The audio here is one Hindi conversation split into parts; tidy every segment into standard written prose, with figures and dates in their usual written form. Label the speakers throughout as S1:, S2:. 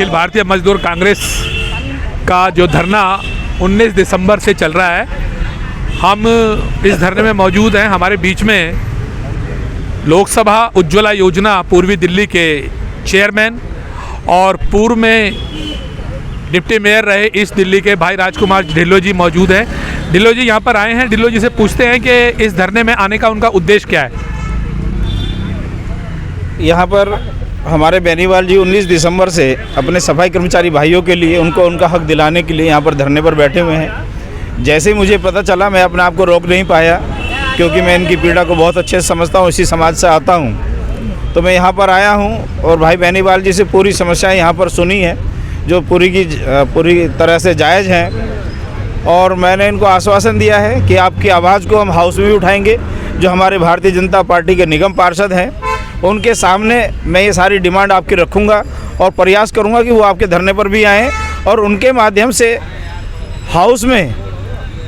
S1: अखिल भारतीय मजदूर कांग्रेस का जो धरना 19 दिसंबर से चल रहा है, हम इस धरने में मौजूद हैं। हमारे बीच में लोकसभा उज्ज्वला योजना पूर्वी दिल्ली के चेयरमैन और पूर्व में डिप्टी मेयर रहे ईस्ट दिल्ली के भाई राजकुमार ढिल्लों जी मौजूद हैं। ढिल्लों जी यहाँ पर आए हैं। ढिल्लों जी से पूछते हैं कि इस धरने में आने का उनका उद्देश्य क्या है।
S2: यहाँ पर हमारे बेनीवाल जी 19 दिसंबर से अपने सफाई कर्मचारी भाइयों के लिए उनको उनका हक दिलाने के लिए यहाँ पर धरने पर बैठे हुए हैं। जैसे ही मुझे पता चला, मैं अपने आप को रोक नहीं पाया, क्योंकि मैं इनकी पीड़ा को बहुत अच्छे से समझता हूँ, इसी समाज से आता हूँ। तो मैं यहाँ पर आया हूँ और भाई बेनीवाल जी से पूरी समस्याएं यहाँ पर सुनी है, जो पूरी तरह से जायज़ हैं। और मैंने इनको आश्वासन दिया है कि आपकी आवाज़ को हम हाउस में भी उठाएंगे। जो हमारे भारतीय जनता पार्टी के निगम पार्षद हैं, उनके सामने मैं ये सारी डिमांड आपकी रखूँगा और प्रयास करूँगा कि वो आपके धरने पर भी आएँ और उनके माध्यम से हाउस में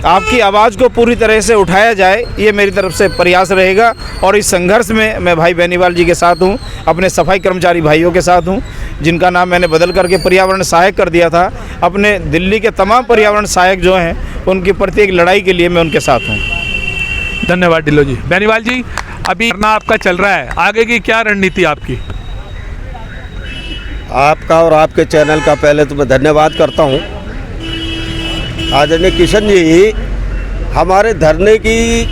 S2: आपकी आवाज़ को पूरी तरह से उठाया जाए। ये मेरी तरफ से प्रयास रहेगा और इस संघर्ष में मैं भाई बेनीवाल जी के साथ हूँ, अपने सफाई कर्मचारी भाइयों के साथ हूँ, जिनका नाम मैंने बदल करके पर्यावरण सहायक कर दिया था। अपने दिल्ली के तमाम पर्यावरण सहायक जो हैं, उनकी प्रत्येक लड़ाई के लिए मैं उनके साथ हूँ।
S1: धन्यवाद ढिल्लों जी। बेनीवाल जी, अभी धरना आपका चल रहा है, आगे की क्या रणनीति आपकी?
S3: आपका और आपके चैनल का पहले तो मैं धन्यवाद करता हूँ। आदरणीय किशन जी, हमारे धरने की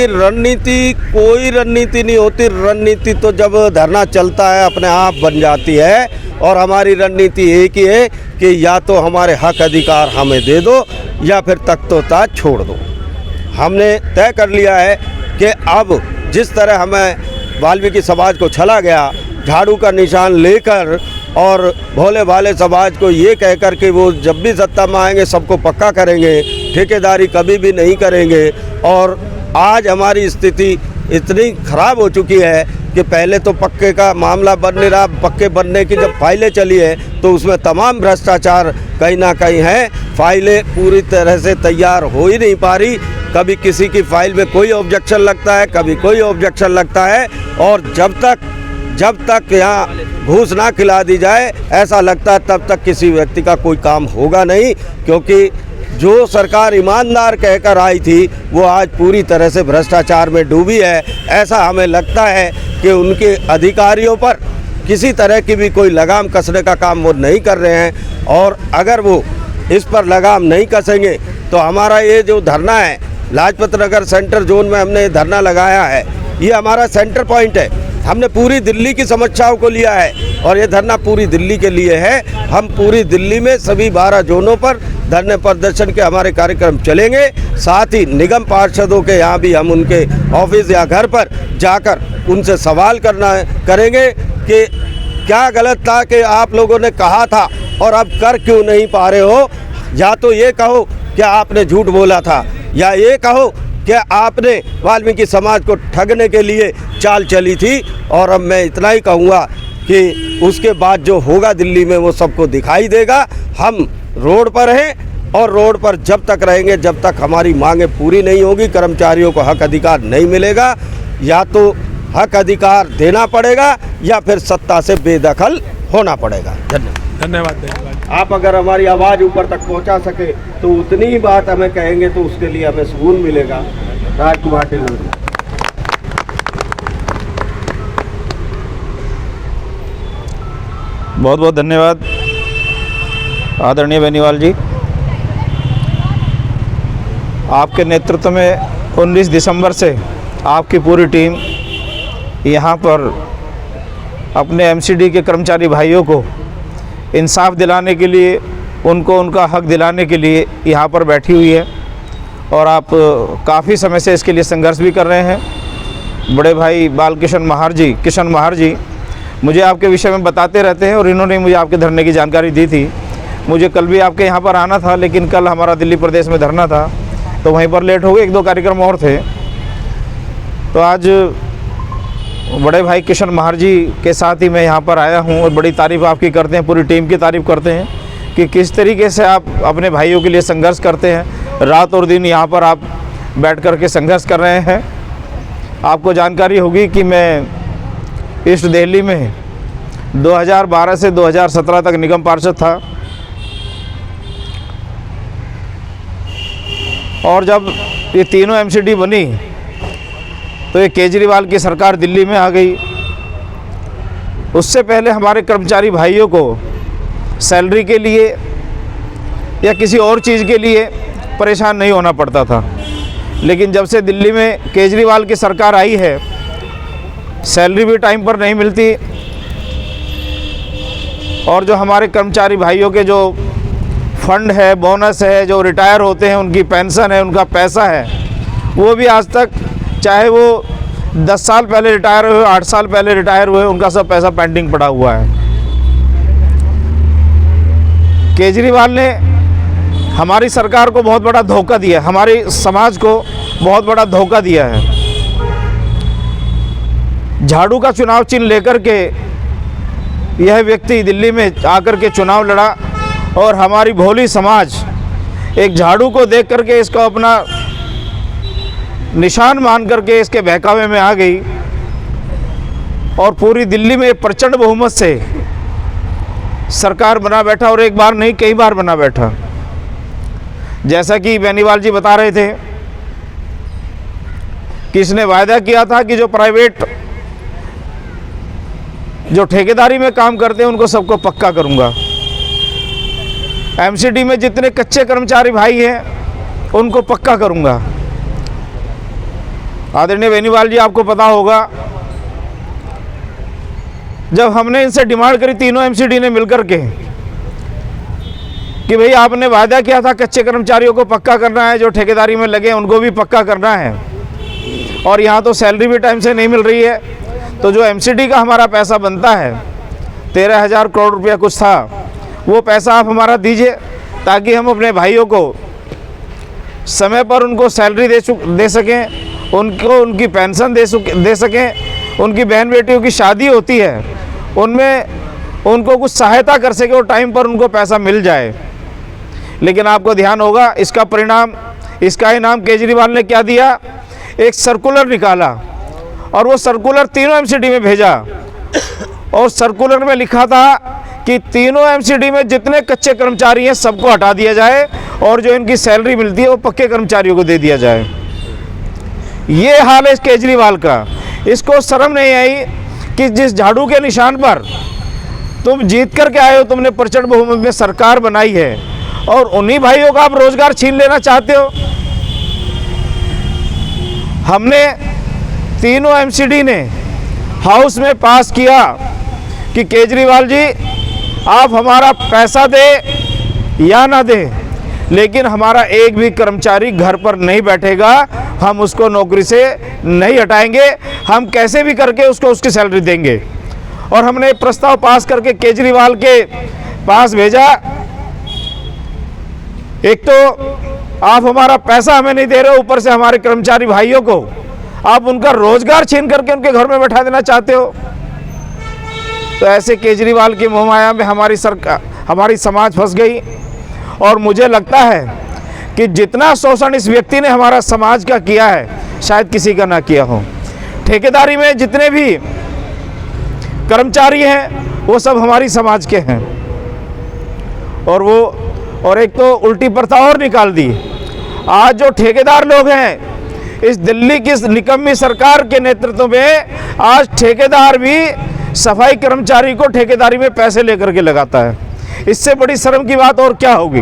S3: रणनीति कोई रणनीति नहीं होती। रणनीति तो जब धरना चलता है अपने आप बन जाती है। और हमारी रणनीति एक ही है कि या तो हमारे हक अधिकार हमें दे दो या फिर तख्तोताज छोड़ दो। हमने तय कर लिया है कि अब जिस तरह हमें वाल्मीकि समाज को छला गया, झाड़ू का निशान लेकर और भोले भाले समाज को ये कहकर कि वो जब भी सत्ता में आएंगे सबको पक्का करेंगे, ठेकेदारी कभी भी नहीं करेंगे। और आज हमारी स्थिति इतनी ख़राब हो चुकी है कि पहले तो पक्के का मामला बन नहीं रहा, पक्के बनने की जब फाइलें चली है तो उसमें तमाम भ्रष्टाचार कहीं ना कहीं है। फाइलें पूरी तरह से तैयार हो ही नहीं पा रही। कभी किसी की फाइल में कोई ऑब्जेक्शन लगता है, कभी कोई ऑब्जेक्शन लगता है। और जब तक यहाँ घूस ना खिला दी जाए, ऐसा लगता है तब तक किसी व्यक्ति का कोई काम होगा नहीं। क्योंकि जो सरकार ईमानदार कहकर आई थी, वो आज पूरी तरह से भ्रष्टाचार में डूबी है। ऐसा हमें लगता है कि उनके अधिकारियों पर किसी तरह की भी कोई लगाम कसने का काम वो नहीं कर रहे हैं। और अगर वो इस पर लगाम नहीं कसेंगे तो हमारा ये जो धरना है, लाजपत नगर सेंटर जोन में हमने धरना लगाया है, ये हमारा सेंटर पॉइंट है। हमने पूरी दिल्ली की समस्याओं को लिया है और ये धरना पूरी दिल्ली के लिए है। हम पूरी दिल्ली में सभी 12 जोनों पर धरने प्रदर्शन के हमारे कार्यक्रम चलेंगे। साथ ही निगम पार्षदों के यहाँ भी हम उनके ऑफिस या घर पर जाकर उनसे सवाल करेंगे कि क्या गलत था कि आप लोगों ने कहा था और अब कर क्यों नहीं पा रहे हो। या तो ये कहो कि आपने झूठ बोला था, या ये कहो कि आपने वाल्मीकि समाज को ठगने के लिए चाल चली थी। और अब मैं इतना ही कहूँगा कि उसके बाद जो होगा दिल्ली में वो सबको दिखाई देगा। हम रोड पर हैं और रोड पर जब तक रहेंगे जब तक हमारी मांगें पूरी नहीं होगी, कर्मचारियों को हक अधिकार नहीं मिलेगा। या तो हक अधिकार देना पड़ेगा या फिर सत्ता से बेदखल होना पड़ेगा।
S1: धन्यवाद।
S3: आप अगर हमारी आवाज़ ऊपर तक पहुंचा सके तो उतनी ही बात हमें कहेंगे तो उसके लिए हमें सुकून मिलेगा। राजकुमार ढिल्लों।
S2: बहुत बहुत धन्यवाद आदरणीय बेनीवाल जी। आपके नेतृत्व में 19 दिसंबर से आपकी पूरी टीम यहाँ पर अपने एमसीडी के कर्मचारी भाइयों को इंसाफ दिलाने के लिए, उनको उनका हक दिलाने के लिए यहाँ पर बैठी हुई है। और आप काफ़ी समय से इसके लिए संघर्ष भी कर रहे हैं। बड़े भाई किशन महार जी मुझे आपके विषय में बताते रहते हैं और इन्होंने मुझे आपके धरने की जानकारी दी थी। मुझे कल भी आपके यहाँ पर आना था, लेकिन कल हमारा दिल्ली प्रदेश में धरना था तो वहीं पर लेट हो गए, 1-2 कार्यक्रम और थे। तो आज बड़े भाई किशन महार जी के साथ ही मैं यहाँ पर आया हूँ और बड़ी तारीफ़ आपकी करते हैं, पूरी टीम की तारीफ़ करते हैं कि किस तरीके से आप अपने भाइयों के लिए संघर्ष करते हैं। रात और दिन यहाँ पर आप बैठ कर के संघर्ष कर रहे हैं। आपको जानकारी होगी कि मैं ईस्ट दिल्ली में 2012 से 2017 तक निगम पार्षद था। और जब ये तीनों एमसीडी बनी तो ये केजरीवाल की सरकार दिल्ली में आ गई। उससे पहले हमारे कर्मचारी भाइयों को सैलरी के लिए या किसी और चीज़ के लिए परेशान नहीं होना पड़ता था, लेकिन जब से दिल्ली में केजरीवाल की सरकार आई है, सैलरी भी टाइम पर नहीं मिलती और जो हमारे कर्मचारी भाइयों के जो फंड है, बोनस है, जो रिटायर होते हैं उनकी पेंशन है, उनका पैसा है, वो भी आज तक, चाहे वो 10 साल पहले रिटायर हुए, 8 साल पहले रिटायर हुए, उनका सब पैसा पेंडिंग पड़ा हुआ है। केजरीवाल ने हमारी सरकार को बहुत बड़ा धोखा दिया, हमारे समाज को बहुत बड़ा धोखा दिया है। झाड़ू का चुनाव चिन्ह लेकर के यह व्यक्ति दिल्ली में आकर के चुनाव लड़ा और हमारी भोली समाज एक झाड़ू को देख करके इसको अपना निशान मान करके इसके बहकावे में आ गई और पूरी दिल्ली में प्रचंड बहुमत से सरकार बना बैठा, और एक बार नहीं कई बार बना बैठा। जैसा कि बेनीवाल जी बता रहे थे कि इसने वायदा किया था कि जो प्राइवेट, जो ठेकेदारी में काम करते हैं उनको सबको पक्का करूंगा। एमसीडी में जितने कच्चे कर्मचारी भाई हैं उनको पक्का करूंगा। आदरणीय बेनीवाल जी, आपको पता होगा जब हमने इनसे डिमांड करी, तीनों एमसीडी ने मिलकर के, कि भाई आपने वायदा किया था कच्चे कर्मचारियों को पक्का करना है, जो ठेकेदारी में लगे उनको भी पक्का करना है, और यहाँ तो सैलरी भी टाइम से नहीं मिल रही है, तो जो एमसीडी का हमारा पैसा बनता है 13,000 करोड़ रुपया कुछ था, वो पैसा आप हमारा दीजिए ताकि हम अपने भाइयों को समय पर उनको सैलरी दे सकें, उनको उनकी पेंशन दे सकें, उनकी बहन बेटियों की शादी होती है उनमें उनको कुछ सहायता कर सके और टाइम पर उनको पैसा मिल जाए। लेकिन आपको ध्यान होगा इसका परिणाम, इसका इनाम केजरीवाल ने क्या दिया, एक सर्कुलर निकाला और वो सर्कुलर तीनों एमसीडी में भेजा और सर्कुलर में लिखा था कि तीनों एमसीडी में जितने कच्चे कर्मचारी हैं सबको हटा दिया जाए और जो इनकी सैलरी मिलती है वो पक्के कर्मचारियों को दे दिया जाए। ये हाल है इस केजरीवाल का। इसको शर्म नहीं आई कि जिस झाड़ू के निशान पर तुम जीत करके आए हो, तुमने प्रचंड बहुमत में सरकार बनाई है और उन्हीं भाइयों का आप रोजगार छीन लेना चाहते हो। हमने तीनों एमसीडी ने हाउस में पास किया कि केजरीवाल जी आप हमारा पैसा दे या ना दे, लेकिन हमारा एक भी कर्मचारी घर पर नहीं बैठेगा, हम उसको नौकरी से नहीं हटाएंगे, हम कैसे भी करके उसको उसकी सैलरी देंगे। और हमने प्रस्ताव पास करके केजरीवाल के पास भेजा। एक तो आप हमारा पैसा हमें नहीं दे रहे हो, ऊपर से हमारे कर्मचारी भाइयों को आप उनका रोजगार छीन करके उनके घर में बैठा देना चाहते हो। तो ऐसे केजरीवाल की मोहमाया में हमारी सरकार, हमारी समाज फंस गई। और मुझे लगता है कि जितना शोषण इस व्यक्ति ने हमारा समाज का किया है शायद किसी का ना किया हो। ठेकेदारी में जितने भी कर्मचारी हैं वो सब हमारी समाज के हैं। और एक तो उल्टी प्रथा और निकाल दी। आज जो ठेकेदार लोग हैं इस दिल्ली की निकम्मी सरकार के नेतृत्व में, आज ठेकेदार भी सफाई कर्मचारी को ठेकेदारी में पैसे लेकर के लगाता है। इससे बड़ी शर्म की बात और क्या होगी।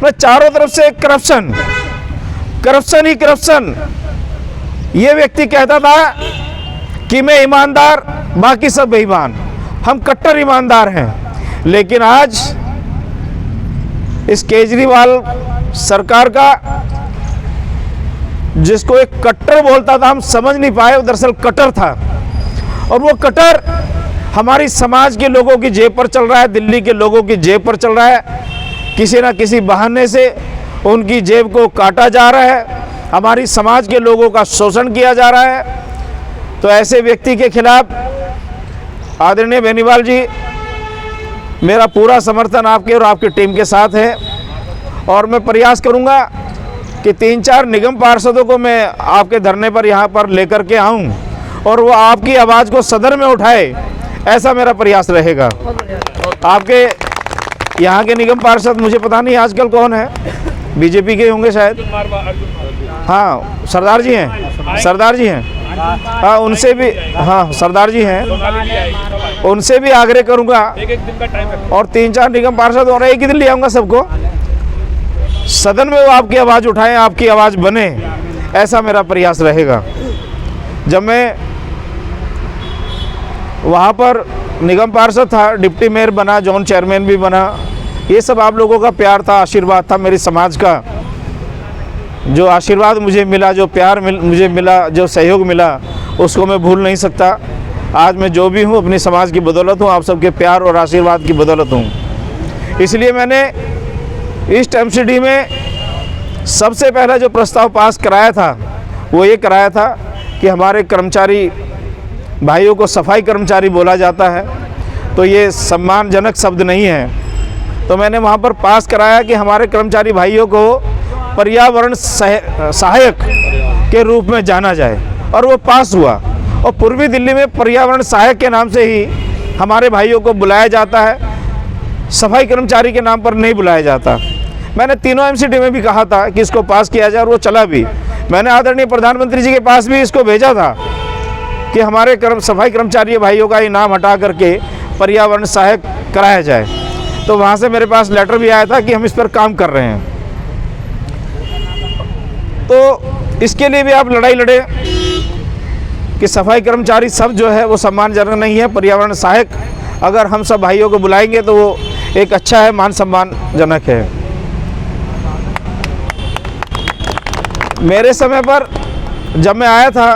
S2: मैं चारों तरफ से करप्शन, करप्शन ही करप्शन। ये व्यक्ति कहता था कि मैं ईमानदार, बाकी सब बेईमान, हम कट्टर ईमानदार हैं। लेकिन आज इस केजरीवाल सरकार का, जिसको एक कट्टर बोलता था, हम समझ नहीं पाए वो दरअसल कट्टर था। और वो कट्टर हमारी समाज के लोगों की जेब पर चल रहा है, दिल्ली के लोगों की जेब पर चल रहा है। किसी ना किसी बहाने से उनकी जेब को काटा जा रहा है, हमारी समाज के लोगों का शोषण किया जा रहा है। तो ऐसे व्यक्ति के खिलाफ आदरणीय बेनीवाल जी, मेरा पूरा समर्थन आपके और आपकी टीम के साथ है। और मैं प्रयास करूंगा कि 3-4 निगम पार्षदों को मैं आपके धरने पर यहाँ पर लेकर के आऊँ और वो आपकी आवाज़ को सदन में उठाए। ऐसा मेरा प्रयास रहेगा। आपके यहाँ के निगम पार्षद मुझे पता नहीं आजकल कौन है, बीजेपी के होंगे शायद। हाँ सरदार जी हैं, सरदार जी हैं। हाँ उनसे भी, हाँ सरदार जी हैं, उनसे भी आग्रह करूँगा। और 3-4 निगम पार्षद और एक ही दिन ले आऊँगा सबको, सदन में वो आपकी आवाज़ उठाएं, आपकी आवाज़ बने, ऐसा मेरा प्रयास रहेगा। जब मैं वहाँ पर निगम पार्षद था, डिप्टी मेयर बना, जोन चेयरमैन भी बना, ये सब आप लोगों का प्यार था, आशीर्वाद था, मेरी समाज का जो आशीर्वाद मुझे मिला, जो प्यार मुझे मिला, जो सहयोग मिला, उसको मैं भूल नहीं सकता। आज मैं जो भी हूँ अपनी समाज की बदौलत हूँ, आप सबके प्यार और आशीर्वाद की बदौलत हूँ। इसलिए मैंने ईस्ट एमसीडी में सबसे पहला जो प्रस्ताव पास कराया था वो ये कराया था कि हमारे कर्मचारी भाइयों को सफाई कर्मचारी बोला जाता है, तो ये सम्मानजनक शब्द नहीं है। तो मैंने वहाँ पर पास कराया कि हमारे कर्मचारी भाइयों को पर्यावरण सहायक के रूप में जाना जाए, और वो पास हुआ। और पूर्वी दिल्ली में पर्यावरण सहायक के नाम से ही हमारे भाइयों को बुलाया जाता है, सफाई कर्मचारी के नाम पर नहीं बुलाया जाता। मैंने तीनों एमसीडी में भी कहा था कि इसको पास किया जाए, और वो चला भी। मैंने आदरणीय प्रधानमंत्री जी के पास भी इसको भेजा था कि हमारे सफाई कर्मचारी भाइयों का ये नाम हटा करके पर्यावरण सहायक कराया जाए। तो वहाँ से मेरे पास लेटर भी आया था कि हम इस पर काम कर रहे हैं। तो इसके लिए भी आप लड़ाई लड़े कि सफाई कर्मचारी सब जो है वो सम्मानजनक नहीं है, पर्यावरण सहायक अगर हम सब भाइयों को बुलाएंगे तो वो एक अच्छा है, मान सम्मानजनक है। मेरे समय पर जब मैं आया था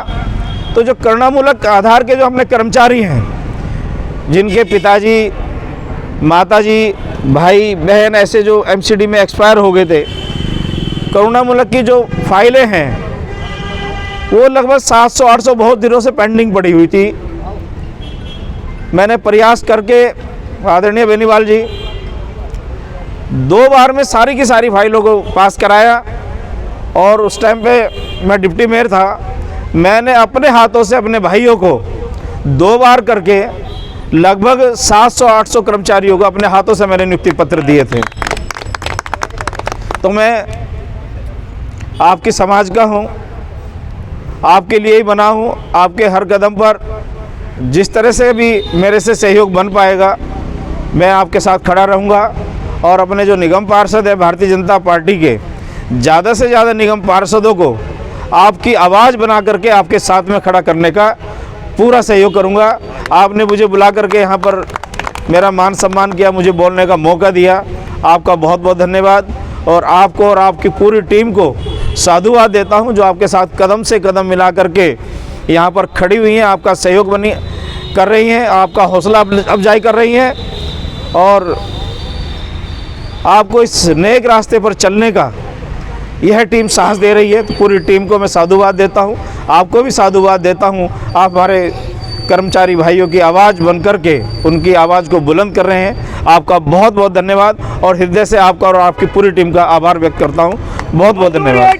S2: तो जो करुणामूलक आधार के जो अपने कर्मचारी हैं, जिनके पिताजी, माताजी, भाई बहन ऐसे जो एमसीडी में एक्सपायर हो गए थे, करुणामूलक की जो फाइलें हैं वो लगभग 700-800 बहुत दिनों से पेंडिंग पड़ी हुई थी। मैंने प्रयास करके आदरणीय बेनीवाल जी 2 बार में सारी की सारी फाइलों को पास कराया। और उस टाइम पे मैं डिप्टी मेयर था, मैंने अपने हाथों से अपने भाइयों को 2 बार करके लगभग 700-800 कर्मचारियों को अपने हाथों से मैंने नियुक्ति पत्र दिए थे। तो मैं आपकी समाज का हूँ, आपके लिए ही बना हूँ। आपके हर कदम पर जिस तरह से भी मेरे से सहयोग बन पाएगा मैं आपके साथ खड़ा रहूँगा। और अपने जो निगम पार्षद है भारतीय जनता पार्टी के, ज़्यादा से ज़्यादा निगम पार्षदों को आपकी आवाज़ बना करके आपके साथ में खड़ा करने का पूरा सहयोग करूँगा। आपने मुझे बुला करके यहाँ पर मेरा मान सम्मान किया, मुझे बोलने का मौका दिया, आपका बहुत बहुत धन्यवाद। और आपको और आपकी पूरी टीम को साधुवाद देता हूँ जो आपके साथ कदम से कदम मिला करके यहाँ पर खड़ी हुई हैं, आपका सहयोग कर रही हैं, आपका हौसला अफजाई कर रही हैं, और आपको इस नेक रास्ते पर चलने का यह टीम साहस दे रही है। तो पूरी टीम को मैं साधुवाद देता हूँ, आपको भी साधुवाद देता हूँ। आप हमारे कर्मचारी भाइयों की आवाज़ बन करके उनकी आवाज़ को बुलंद कर रहे हैं। आपका बहुत बहुत धन्यवाद, और हृदय से आपका और आपकी पूरी टीम का आभार व्यक्त करता हूँ। बहुत बहुत धन्यवाद।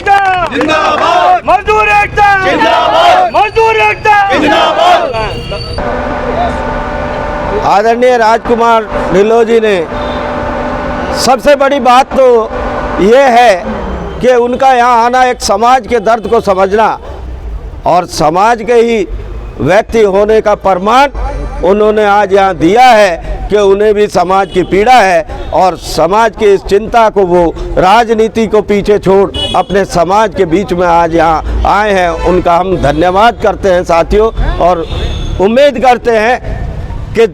S4: जिंदाबाद मजदूर एकता, जिंदाबाद मजदूर एकता, जिंदाबाद।
S3: आदरणीय राजकुमार ढिल्लों जी ने सबसे बड़ी बात तो ये है कि उनका यहाँ आना एक समाज के दर्द को समझना और समाज के ही व्यक्ति होने का प्रमाण उन्होंने आज यहाँ दिया है कि उन्हें भी समाज की पीड़ा है, और समाज की इस चिंता को वो राजनीति को पीछे छोड़ अपने समाज के बीच में आज यहाँ आए हैं। उनका हम धन्यवाद करते हैं साथियों, और उम्मीद करते हैं कि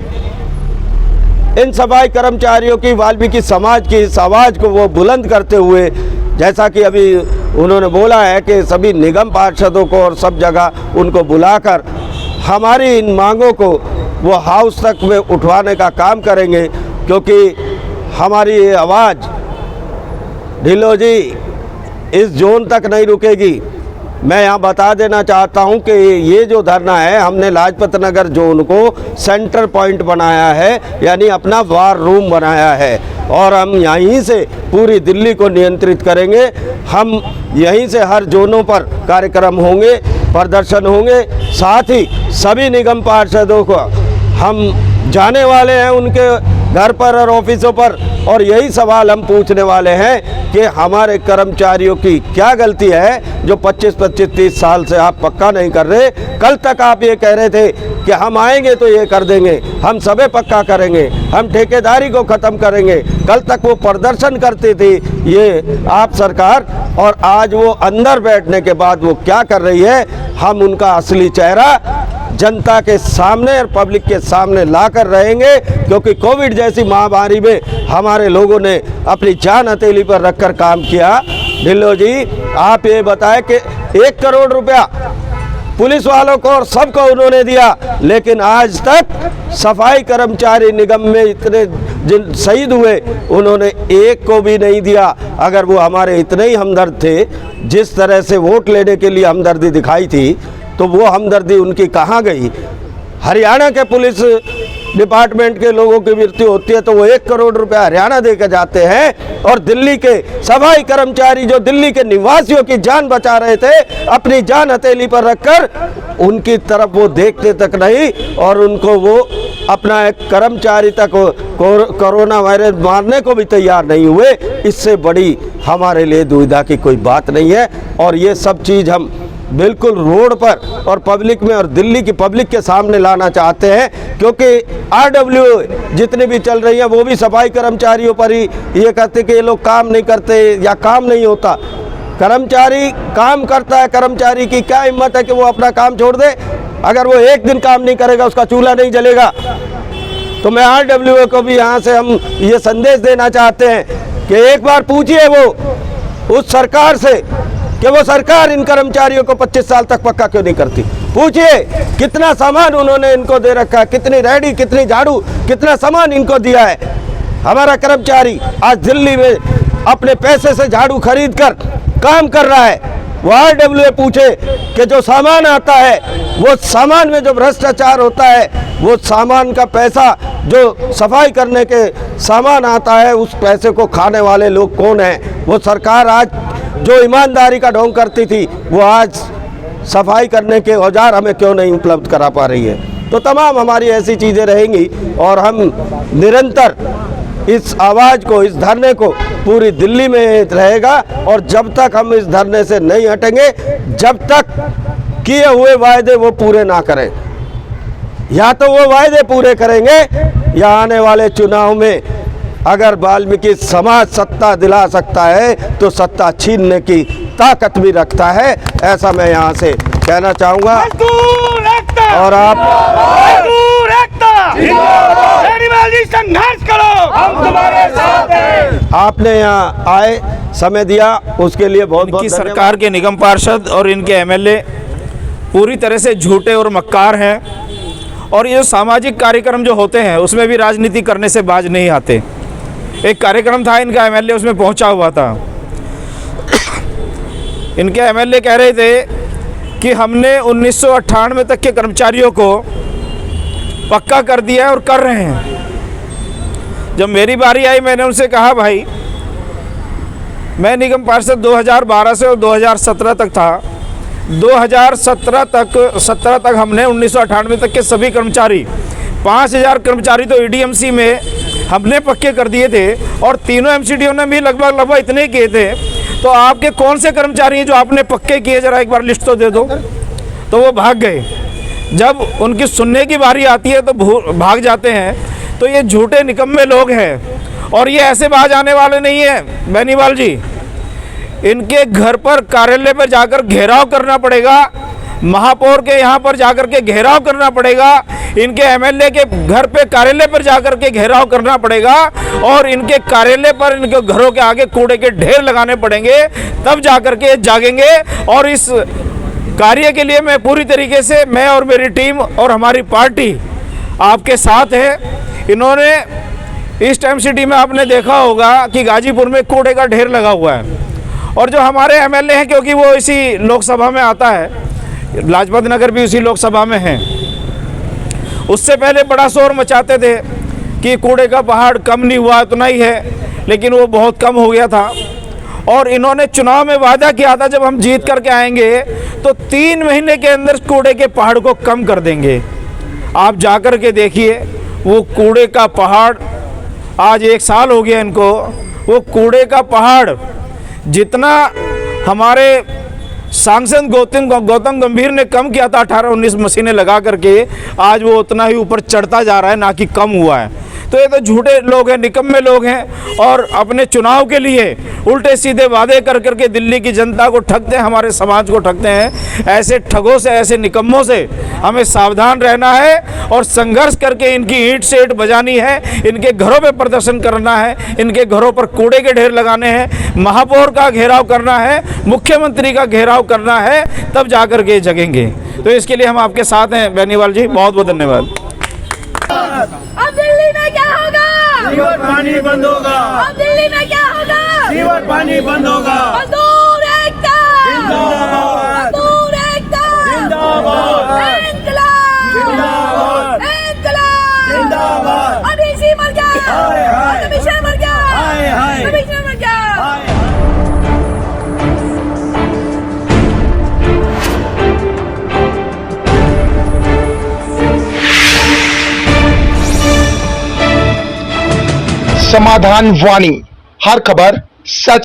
S3: इन सफाई कर्मचारियों की, वाल्मीकि समाज की इस आवाज़ को वो बुलंद करते हुए, जैसा कि अभी उन्होंने बोला है कि सभी निगम पार्षदों को और सब जगह उनको बुलाकर हमारी इन मांगों को वो हाउस तक में उठवाने का काम करेंगे, क्योंकि हमारी ये आवाज़ ढिल्लों जी इस जोन तक नहीं रुकेगी। मैं यहाँ बता देना चाहता हूँ कि ये जो धरना है, हमने लाजपत नगर जोन को सेंटर पॉइंट बनाया है, यानी अपना वार रूम बनाया है, और हम यहीं से पूरी दिल्ली को नियंत्रित करेंगे। हम यहीं से हर जोनों पर कार्यक्रम होंगे, प्रदर्शन होंगे, साथ ही सभी निगम पार्षदों को हम जाने वाले हैं उनके घर पर और ऑफिसों पर, और यही सवाल हम पूछने वाले हैं कि हमारे कर्मचारियों की क्या गलती है जो 25-25-30 साल से आप पक्का नहीं कर रहे। कल तक आप ये कह रहे थे कि हम आएंगे तो ये कर देंगे, हम सबे पक्का करेंगे, हम ठेकेदारी को ख़त्म करेंगे। कल तक वो प्रदर्शन करते थे ये आप सरकार, और आज वो अंदर बैठने के बाद वो क्या कर रही है, हम उनका असली चेहरा जनता के सामने और पब्लिक के सामने लाकर रहेंगे। क्योंकि कोविड जैसी महामारी में हमारे लोगों ने अपनी जान हथेली पर रखकर काम किया। ढिल्लो जी, आप ये बताएं कि 1 करोड़ रुपया पुलिस वालों को और सबको उन्होंने दिया, लेकिन आज तक सफाई कर्मचारी निगम में इतने जिन शहीद हुए उन्होंने एक को भी नहीं दिया। अगर वो हमारे इतने ही हमदर्द थे, जिस तरह से वोट लेने के लिए हमदर्दी दिखाई थी, तो वो हमदर्दी उनकी कहाँ गई। हरियाणा के पुलिस डिपार्टमेंट के लोगों की मृत्यु होती है तो वो 1 करोड़ रुपया हरियाणा दे के जाते हैं, और दिल्ली के सफाई कर्मचारी जो दिल्ली के निवासियों की जान बचा रहे थे, अपनी जान हथेली पर रखकर उनकी तरफ वो देखते तक नहीं, और उनको वो अपना एक कर्मचारी तक कोरोना वायरस मारने को भी तैयार नहीं हुए। इससे बड़ी हमारे लिए दुविधा की कोई बात नहीं है। और ये सब चीज़ हम बिल्कुल रोड पर और पब्लिक में और दिल्ली की पब्लिक के सामने लाना चाहते हैं, क्योंकि RWA जितनी भी चल रही है वो भी सफाई कर्मचारियों पर ही ये कहते कि ये लोग काम नहीं करते या काम नहीं होता। कर्मचारी काम करता है, कर्मचारी की क्या हिम्मत है कि वो अपना काम छोड़ दे। अगर वो एक दिन काम नहीं करेगा उसका चूल्हा नहीं जलेगा। तो मैं RWA को भी यहाँ से हम ये संदेश देना चाहते हैं कि एक बार पूछिए वो उस सरकार से कि वो सरकार इन कर्मचारियों को 25 साल तक पक्का क्यों नहीं करती। पूछिए कितना सामान उन्होंने इनको दे रखा है, कितनी रेडी, कितनी झाड़ू, कितना सामान इनको दिया है। हमारा कर्मचारी आज दिल्ली में अपने पैसे से झाड़ू खरीद कर काम कर रहा है। वो RWA पूछे कि जो सामान आता है वो सामान में जो भ्रष्टाचार होता है, वो सामान का पैसा जो सफाई करने के सामान आता है, उस पैसे को खाने वाले लोग कौन हैं। वो सरकार आज जो ईमानदारी का ढोंग करती थी, वो आज सफाई करने के औजार हमें क्यों नहीं उपलब्ध करा पा रही है। तो तमाम हमारी ऐसी चीज़ें रहेंगी, और हम निरंतर इस आवाज़ को, इस धरने को पूरी दिल्ली में रहेगा। और जब तक हम इस धरने से नहीं हटेंगे, जब तक किए हुए वायदे वो पूरे ना करें, या तो वो वायदे पूरे करेंगे या आने वाले चुनाव में अगर वाल्मीकि समाज सत्ता दिला सकता है तो सत्ता छीनने की ताकत भी रखता है। ऐसा मैं यहाँ से कहना चाहूँगा। और आप
S4: संघर्ष करो, हम तुम्हारे साथ हैं।
S3: आपने यहाँ आए, समय दिया, उसके लिए बहुत बहुत
S2: धन्यवाद। सरकार के निगम पार्षद और इनके MLA पूरी तरह से झूठे और मक्कार हैं, और ये जो सामाजिक कार्यक्रम जो होते हैं उसमें भी राजनीति करने से बाज नहीं आते। एक कार्यक्रम था इनका, MLA उसमें पहुंचा हुआ था। इनके MLA कह रहे थे कि हमने 1998 तक के कर्मचारियों को पक्का कर दिया है और कर रहे हैं। जब मेरी बारी आई मैंने उनसे कहा, भाई मैं निगम पार्षद 2012 से और 2017 तक था। 2017 तक हमने 1998 तक के सभी कर्मचारी 5000 कर्मचारी तो EDMC में हमने पक्के कर दिए थे, और तीनों MCDO ने भी लगभग इतने किए थे। तो आपके कौन से कर्मचारी हैं जो आपने पक्के किए, जरा एक बार लिस्ट तो दे दो। तो वो भाग गए। जब उनकी सुनने की बारी आती है तो भाग जाते हैं। तो ये झूठे निकम्मे लोग हैं, और ये ऐसे बाज आने वाले नहीं हैं। बेनीवाल जी, इनके घर पर, कार्यालय पर जाकर घेराव करना पड़ेगा, महापौर के यहाँ पर जाकर के घेराव करना पड़ेगा, इनके MLA के घर पे, कार्यालय पर जाकर के घेराव करना पड़ेगा, और इनके कार्यालय पर, इनके घरों के आगे कूड़े के ढेर लगाने पड़ेंगे, तब जाकर के जागेंगे। और इस कार्य के लिए मैं पूरी तरीके से, मैं और मेरी टीम और हमारी पार्टी आपके साथ है। इन्होंने ईस्ट MCD में आपने देखा होगा कि गाजीपुर में कूड़े का ढेर लगा हुआ है, और जो हमारे MLA हैं, क्योंकि वो इसी लोकसभा में आता है, लाजपत नगर भी उसी लोकसभा में है, उससे पहले बड़ा शोर मचाते थे कि कूड़े का पहाड़ कम नहीं हुआ, उतना ही है, लेकिन वो बहुत कम हो गया था। और इन्होंने चुनाव में वादा किया था जब हम जीत करके आएंगे तो 3 महीने के अंदर कूड़े के पहाड़ को कम कर देंगे। आप जाकर के देखिए, वो कूड़े का पहाड़, आज 1 साल हो गया इनको, वो कूड़े का पहाड़ जितना हमारे सांसद गौतम गंभीर ने कम किया था 18-19 मशीनें लगा करके, आज वो उतना ही ऊपर चढ़ता जा रहा है, ना कि कम हुआ है। तो ये तो झूठे लोग हैं, निकम्मे लोग हैं, और अपने चुनाव के लिए उल्टे सीधे वादे कर करके दिल्ली की जनता को ठगते हैं, हमारे समाज को ठगते हैं। ऐसे ठगों से, ऐसे निकम्मों से हमें सावधान रहना है और संघर्ष करके इनकी ईंट से ईंट बजानी है, इनके घरों पे प्रदर्शन करना है, इनके घरों पर कूड़े के ढेर लगाने हैं, महापौर का घेराव करना है, मुख्यमंत्री का घेराव करना है, तब जाकर के जगेंगे। तो इसके लिए हम आपके साथ हैं बेनीवाल जी, बहुत बहुत धन्यवाद।
S5: अब दिल्ली में क्या होगा?
S4: सीवर पानी बंद होगा।
S5: अब दिल्ली में क्या होगा?
S4: सीवर पानी बंद होगा।
S5: मजदूर एकता,
S4: जिंदाबाद,
S5: मजदूर एकता,
S4: जिंदाबाद,
S5: इंकलाब,
S4: जिंदाबाद,
S5: इंकलाब,
S4: जिंदाबाद।
S5: अभी मर गया,
S4: हाय, हाय।
S5: कमिश्नर मर गया,
S4: हाय, हाय।
S5: कमिश्नर मर गया।
S6: समाधान वाणी, हर खबर सच